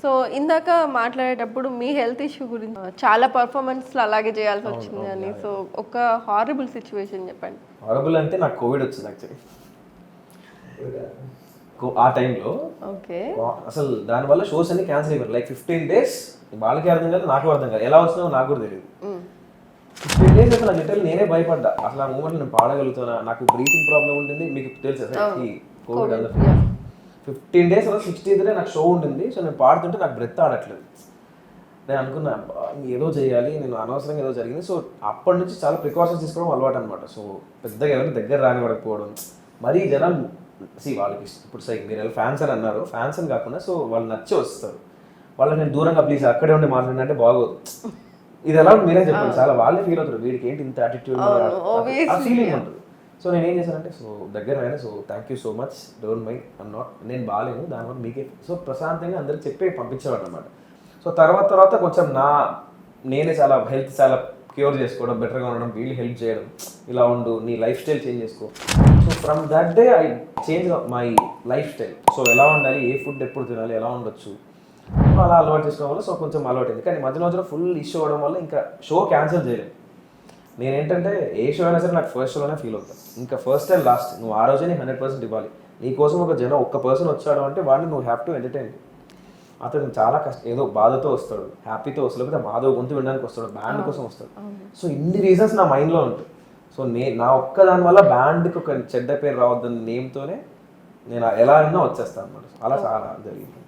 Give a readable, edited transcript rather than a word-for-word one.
So ఇందాక మాట్లాడేటప్పుడు మీ health issue గురించి చాలా పర్ఫార్మెన్స్లో అలాగే చేయాల్సి వచ్చింది అని, సో ఒక హారబుల్ సిచ్యువేషన్ చెప్పండి. హారబుల్ అంటే నాకు కోవిడ్ వచ్చింది యాక్చువల్లీ ఆ టైంలో. ఓకే. అసలు దానివల్ల షోస్ అన్ని క్యాన్సిల్ అయిపోయారు. లైక్ 15 days వాళ్ళకి అర్థం కాదు, నాకు అర్థం కాదు, ఎలా వచ్చినావు నాకు కూడా తెలియదు. 15 days అసలు లిటరల్ నేనే భయపడ్డా. అసలు ఆ మూమెంట్ నేను పాడగలుగుతానా, నాకు బ్రీతింగ్ ప్రాబ్లం ఉంటుంది, మీకు తెలుసు ఈ కోవిడ్ అంతా. 15 days అలా 60th డే నాకు షో ఉంటుంది. సో నేను పాడుతుంటే నాకు బ్రెత్ ఆడట్లేదు. నేను అనుకున్నా ఏదో చేయాలి, నేను అనవసరంగా ఏదో జరిగింది. సో అప్పటి నుంచి చాలా ప్రికాషన్స్ తీసుకోవడం అలవాటు అనమాట. సో పెద్దగా ఎవరిని దగ్గర రానివ్వకపోవడం, మరీ జనాలు వాళ్ళకి ఇప్పుడు మీరు ఎలా ఫ్యాన్స్ అని అన్నారు, ఫ్యాన్స్ అని కాకుండా సో వాళ్ళు నచ్చి వస్తారు. వాళ్ళకి నేను దూరంగా ప్లీజ్ అక్కడే ఉండి మాట్లాడినంటే బాగోదు. ఇది ఎలా మీరే చెప్పండి, చాలా వాళ్ళే ఫీల్ అవుతారు, వీడికి ఏంటి ఇంత యాటిట్యూడ్, ఆ ఫీలింగ్ ఉంటుంది. సో నేను ఏం చేశానంటే సో దగ్గర అయినా so thank you so much, don't mind, నేను బాగాలేను, దానివల్ల మీకే సో ప్రశాంతంగా అందరికి చెప్పి పంపించేవాడు అనమాట. సో తర్వాత కొంచెం నేనే చాలా హెల్త్ చాలా క్యూర్ చేసుకోవడం, బెటర్గా ఉండడం, వీళ్ళు హెల్ప్ చేయడం, ఇలా ఉండు, నీ లైఫ్ స్టైల్ చేంజ్ చేసుకో. So from that day I change my life style. So ఎలా ఉండాలి, ఏ ఫుడ్ ఎప్పుడు తినాలి, ఎలా ఉండొచ్చు, అలా అలవాటు చేసుకోవడం వల్ల సో కొంచెం అలవాటు. కానీ మధ్యలో ఫుల్ ఇష్యూ అవ్వడం వల్ల ఇంకా షో క్యాన్సిల్ చేయలేదు. నేనేంటంటే ఏ షో అయినా సరే నాకు ఫస్ట్ షోలోనే ఫీల్ అవుతాను. ఇంకా ఫస్ట్ అండ్ లాస్ట్ నువ్వు ఆ రోజే 100% ఇవ్వాలి. నీకోసం ఒక్క పర్సన్ వచ్చాడు అంటే వాడిని నువ్వు హ్యావ్ టు ఎంటర్టైన్. అతను చాలా ఏదో బాధతో వస్తాడు, హ్యాపీతో వస్తాడు, లేకపోతే బాధ గొంతు వినడానికి వస్తాడు, బ్యాండ్ కోసం వస్తాడు. సో ఇన్ని రీజన్స్ నా మైండ్లో ఉంటాయి. సో నా ఒక్క దాని వల్ల బ్యాండ్కి ఒక చెడ్డ పేరు రావద్దని నేమ్తోనే నేను ఎలా అయినా వచ్చేస్తాను అనమాట. అలా చాలా జరిగింది.